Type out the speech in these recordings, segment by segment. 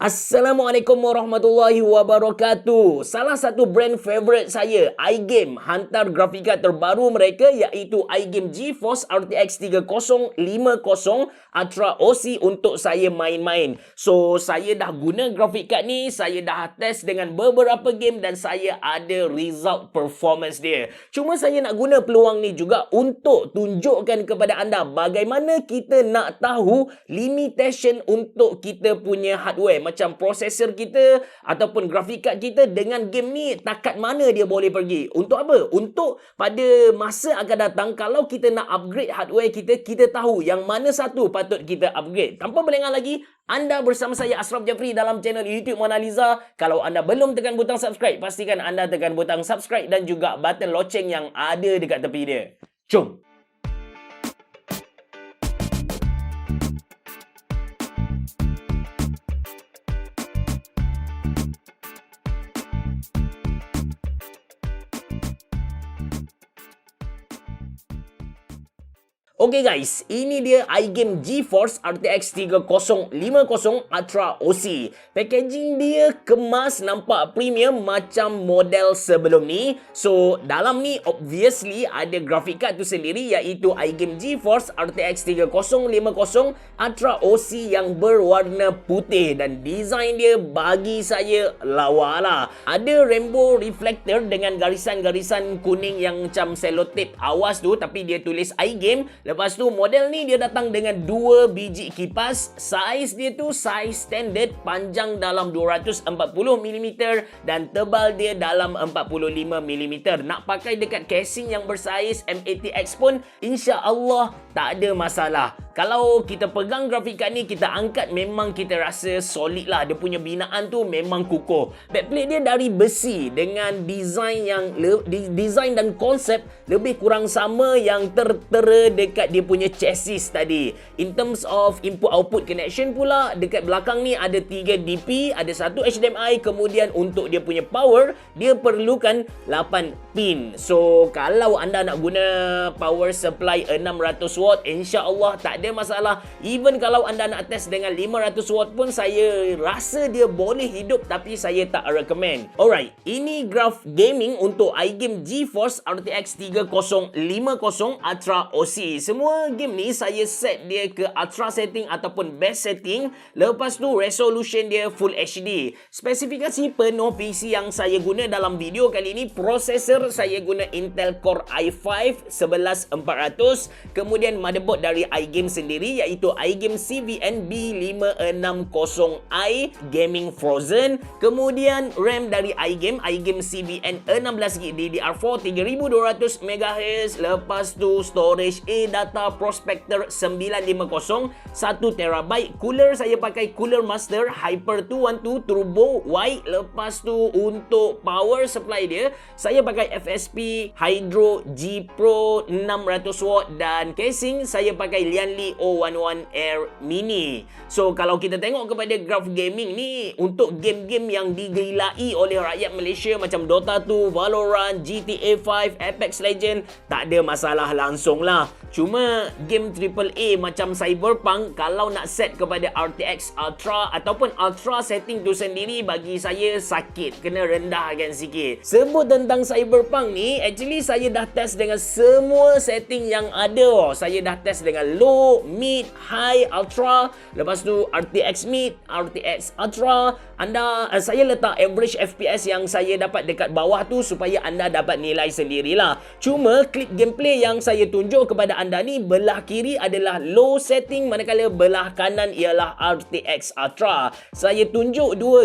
Assalamualaikum warahmatullahi wabarakatuh. Salah satu brand favorite saya, iGame, hantar grafika terbaru mereka iaitu iGame GeForce RTX 3050 Ultra OC untuk saya main-main. So, saya dah guna grafik card ni, saya dah test dengan beberapa game dan saya ada result performance dia. Cuma saya nak guna peluang ni juga untuk tunjukkan kepada anda bagaimana kita nak tahu limitation untuk kita punya hardware. Macam prosesor kita ataupun grafik card kita dengan game ni takat mana dia boleh pergi. Untuk apa? Untuk pada masa akan datang kalau kita nak upgrade hardware kita, kita tahu yang mana satu patut kita upgrade. Tanpa berlengah lagi, anda bersama saya Ashraf Jafri dalam channel YouTube Mona Lisa. Kalau anda belum tekan butang subscribe, pastikan anda tekan butang subscribe dan juga button loceng yang ada dekat tepi dia. Jom! Okay guys, ini dia iGame GeForce RTX 3050 Ultra OC. Packaging dia kemas nampak premium macam model sebelum ni. So, dalam ni obviously ada graphic card tu sendiri iaitu iGame GeForce RTX 3050 Ultra OC yang berwarna putih dan design dia bagi saya lawa lah. Ada rainbow reflector dengan garisan-garisan kuning yang macam selotip awas tu tapi dia tulis iGame. Lepas tu model ni dia datang dengan 2 biji kipas. Saiz dia tu saiz standard, panjang dalam 240mm dan tebal dia dalam 45mm. Nak pakai dekat casing yang bersaiz M80X pun insya-Allah tak ada masalah. Kalau kita pegang grafik card ni, kita angkat memang kita rasa solid lah. Dia punya binaan tu memang kukuh. Backplate dia dari besi dengan design yang design dan konsep lebih kurang sama yang tertera dekat dia punya chassis tadi. In terms of input-output connection pula, dekat belakang ni ada 3 DP, ada 1 HDMI, kemudian untuk dia punya power, dia perlukan 8 pin. So, kalau anda nak guna power supply 600 watt, insya-Allah tak ada masalah. Even kalau anda nak test dengan 500 watt pun saya rasa dia boleh hidup tapi saya tak recommend. Alright, ini graph gaming untuk iGame GeForce RTX 3050 Ultra OC. Semua game ni saya set dia ke ultra setting ataupun best setting. Lepas tu resolution dia Full HD. Spesifikasi penuh PC yang saya guna dalam video kali ini, prosesor saya guna Intel Core i5 11400, kemudian motherboard dari iGame sendiri iaitu iGame CVN B560i Gaming Frozen, kemudian RAM dari iGame CVN 16GB DDR4 3200MHz, lepas tu storage data Prospector 950 1TB, cooler saya pakai Cooler Master Hyper 212 Turbo White, lepas tu untuk power supply dia saya pakai FSP Hydro G Pro 600W dan casing saya pakai Lianli O11 Air Mini. So kalau kita tengok kepada graph gaming ni untuk game-game yang digelai oleh rakyat Malaysia macam Dota 2, Valorant, GTA 5, Apex Legend, tak ada masalah langsung lah. Cuma game AAA macam Cyberpunk kalau nak set kepada RTX Ultra ataupun Ultra setting tu sendiri bagi saya sakit, kena rendahkan sikit. Sebut tentang Cyberpunk ni, actually saya dah test dengan semua setting yang ada. Saya dah test dengan low, mid, high, ultra, lepas tu RTX mid, RTX ultra. Saya letak average FPS yang saya dapat dekat bawah tu supaya anda dapat nilai sendirilah. Cuma klip gameplay yang saya tunjuk kepada anda ni, belah kiri adalah low setting manakala belah kanan ialah RTX Ultra. Saya tunjuk dua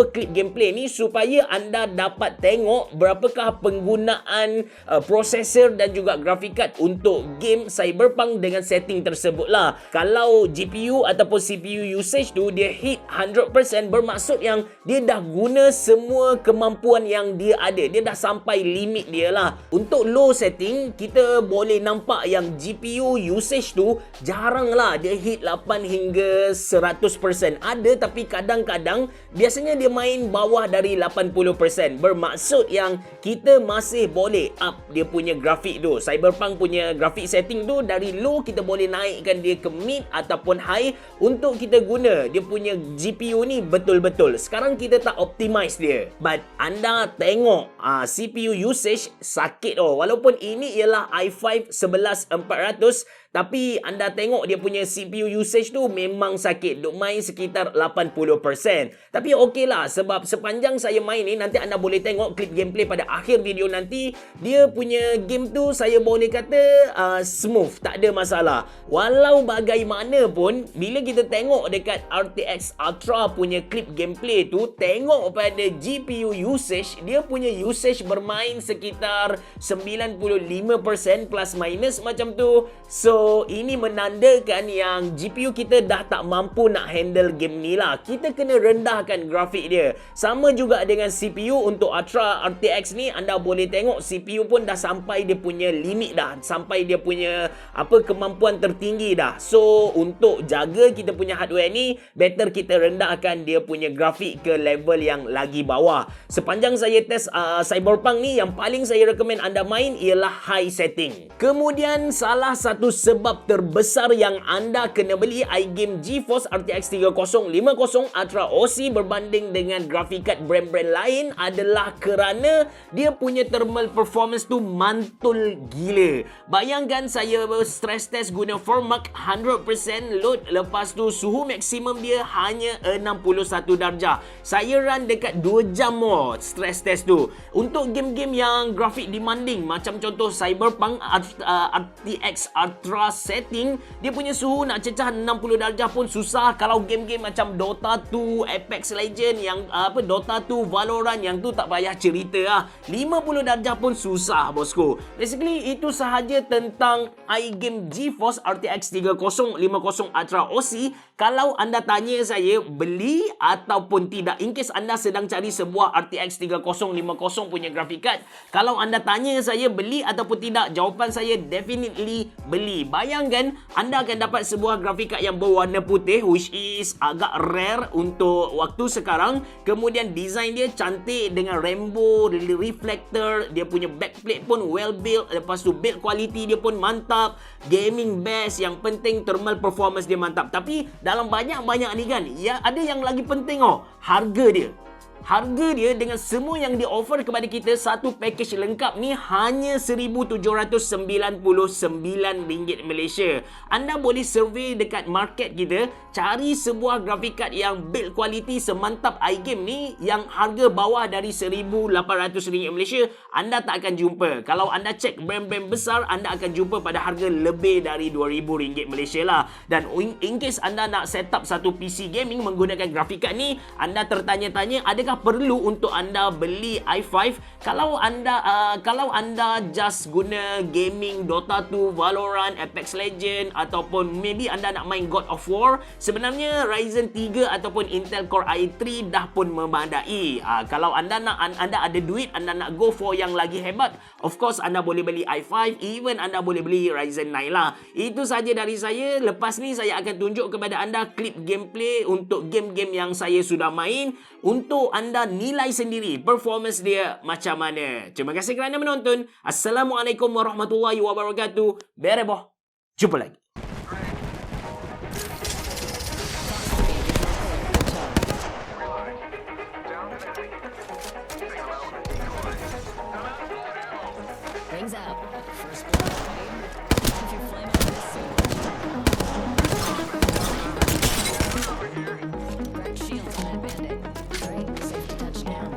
klip gameplay ni supaya anda dapat tengok berapakah penggunaan prosesor dan juga graphic card untuk game Cyberpunk dengan setting tersebut lah. Kalau GPU ataupun CPU usage tu dia hit 100%, bermaksud yang dia dah guna semua kemampuan yang dia ada. Dia dah sampai limit dia lah. Untuk low setting, kita boleh nampak yang GPU usage tu jarang lah dia hit 8 hingga 100%. Ada tapi kadang-kadang biasanya dia main bawah dari 80%. Bermaksud yang kita masih boleh up dia punya grafik tu. Cyberpunk punya grafik setting tu dari low kita boleh naik naikkan dia ke mid ataupun high untuk kita guna dia punya GPU ni betul-betul. Sekarang kita tak optimize dia. But anda tengok CPU usage sakit walaupun ini ialah i5 11400, tapi anda tengok dia punya CPU usage tu memang sakit. Duk main sekitar 80%. Tapi okey lah, sebab sepanjang saya main ni, nanti anda boleh tengok klip gameplay pada akhir video nanti. Dia punya game tu saya boleh kata smooth, tak ada masalah. Walau bagaimanapun, bila kita tengok dekat RTX Ultra punya klip gameplay tu, tengok pada GPU usage, dia punya usage bermain sekitar 95% plus minus macam tu. So, ini menandakan yang GPU kita dah tak mampu nak handle game ni lah. Kita kena rendahkan grafik dia. Sama juga dengan CPU untuk Ultra RTX ni, anda boleh tengok CPU pun dah sampai dia punya limit dah. Sampai dia punya kemampuan tertinggi dah. So, untuk jaga kita punya hardware ni, better kita rendahkan dia punya grafik ke level yang lagi bawah. Sepanjang saya test Cyberpunk ni, yang paling saya recommend anda main ialah high setting. Kemudian, salah satu sebab terbesar yang anda kena beli iGame GeForce RTX 3050 Ultra OC berbanding dengan grafik card brand-brand lain adalah kerana dia punya thermal performance tu mantul gila. Bayangkan saya stress test guna Formark 100% load, lepas tu suhu maksimum dia hanya 61 darjah. Saya run dekat 2 jam stress test tu. Untuk game-game yang grafik demanding macam contoh Cyberpunk RTX Ultra setting, dia punya suhu nak cecah 60 darjah pun susah. Kalau game-game macam Dota 2, Apex Legend, yang Dota 2, Valorant, yang tu tak payah cerita lah. 50 darjah pun susah bosku. Basically itu sahaja tentang iGame GeForce RTX 3050 Ultra OC. Kalau anda tanya saya beli ataupun tidak, in case anda sedang cari sebuah RTX 3050 punya graphic card, kalau anda tanya saya beli ataupun tidak, jawapan saya definitely beli. Bayangkan anda akan dapat sebuah grafik card yang berwarna putih, which is agak rare untuk waktu sekarang. Kemudian design dia cantik dengan rainbow reflector, dia punya backplate pun well built, lepas tu build quality dia pun mantap, gaming best, yang penting thermal performance dia mantap. Tapi dalam banyak-banyak ni kan, ya ada yang lagi penting harga dia. Harga dia dengan semua yang dia offer kepada kita, satu package lengkap ni hanya RM1,799 Malaysia. Anda boleh survey dekat market kita, cari sebuah graphic card yang build quality semantap iGame ni yang harga bawah dari RM1,800 Malaysia, anda tak akan jumpa. Kalau anda cek brand-brand besar, anda akan jumpa pada harga lebih dari RM2,000 Malaysia lah. Dan in case anda nak set up satu PC gaming menggunakan graphic card ni, anda tertanya-tanya adakah perlu untuk anda beli i5? Kalau anda just guna gaming Dota 2, Valorant, Apex Legend, ataupun maybe anda nak main God of War, sebenarnya Ryzen 3 ataupun Intel Core i3 dah pun memadai. Kalau anda ada duit, anda nak go for yang lagi hebat, of course anda boleh beli i5, even anda boleh beli Ryzen 9 lah. Itu saja dari saya. Lepas ni saya akan tunjuk kepada anda klip gameplay untuk game-game yang saya sudah main, untuk anda nilai sendiri performance dia macam mana. Terima kasih kerana menonton. Assalamualaikum warahmatullahi wabarakatuh. Bereboh. Jumpa lagi. Rings out. First blood. If you flame on this scene. Grab shields on that bandit. Great. Safety touchdown.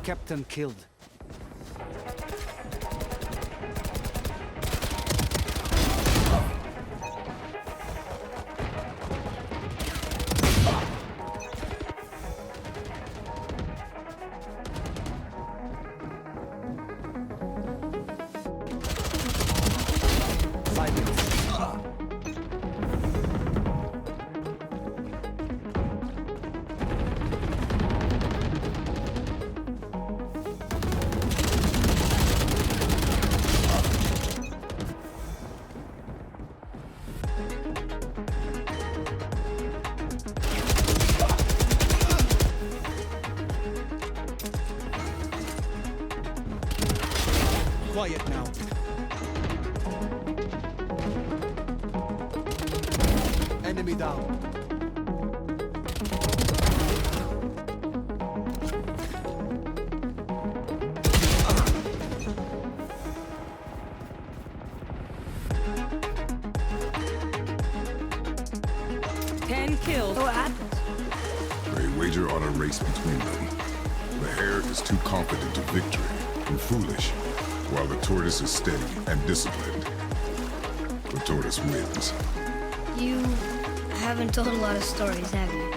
Captain killed. quiet now. Enemy down. What happened? They wager on a race between them. The hare is too confident of victory and foolish, while the tortoise is steady and disciplined. The tortoise wins. You haven't told a lot of stories, have you?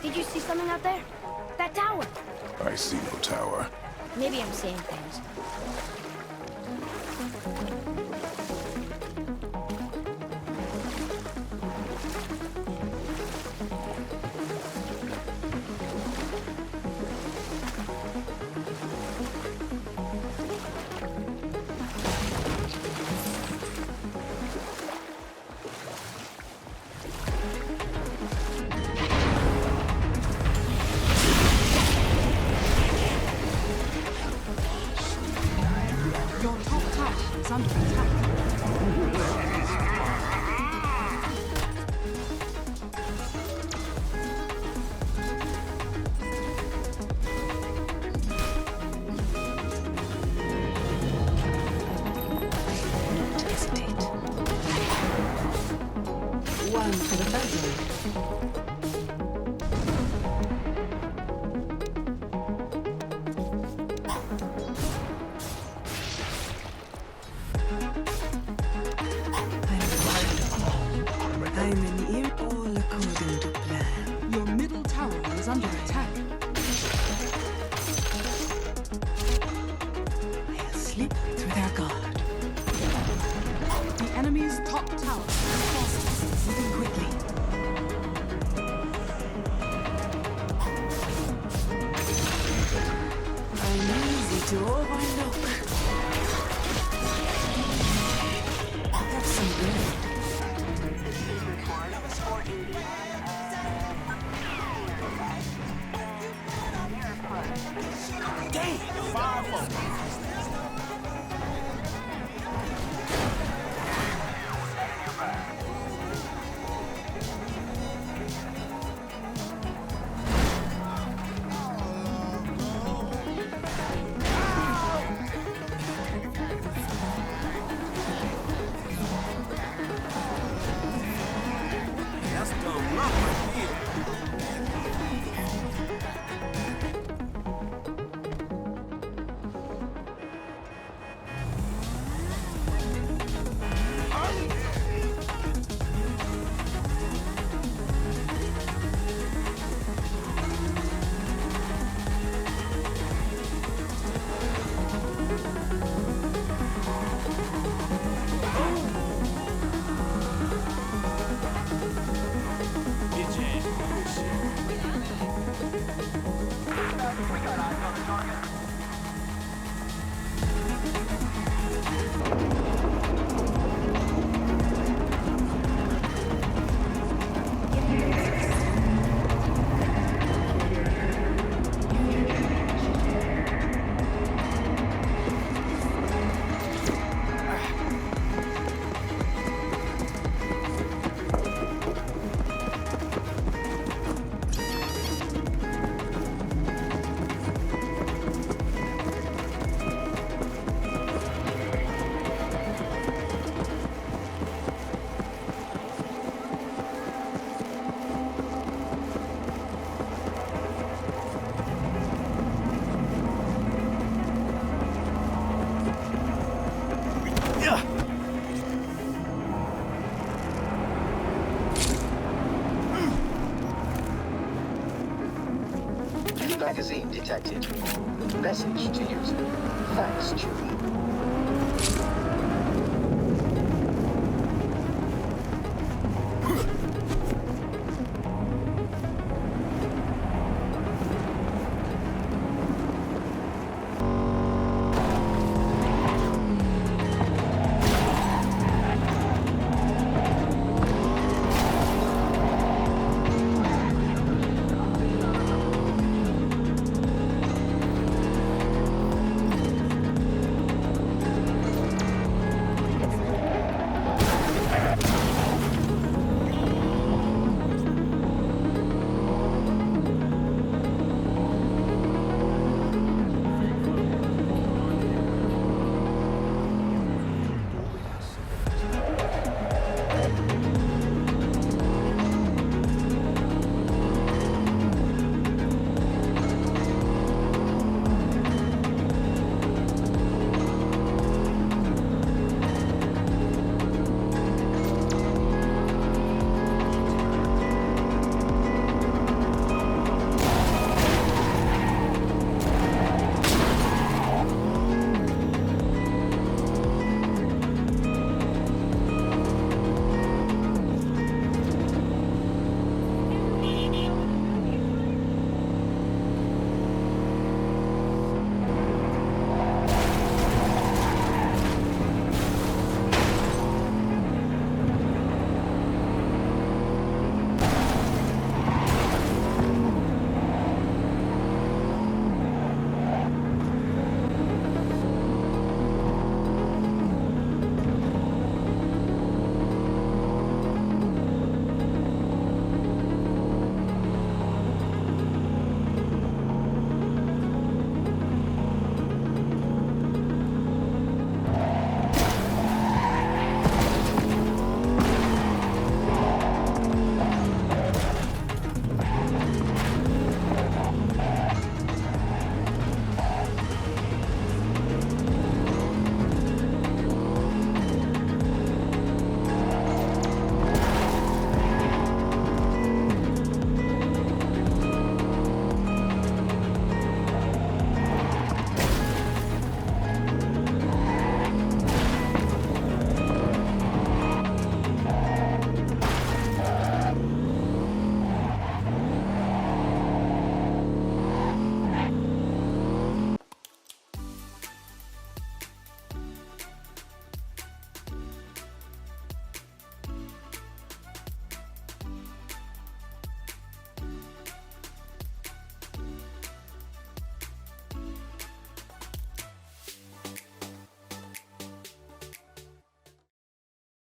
Did you see something out there? That tower! I see no tower. Maybe I'm seeing things. Your top tower is under attack. Don't hesitate. One for the bedroom. I'm in here all according to plan. Your middle tower is under attack. I'll slip through their guard. The enemy's top tower is falling. Moving quickly. I'm easy to overlook. Have some bread. Magazine detected. Message to user. Thanks, Chewie.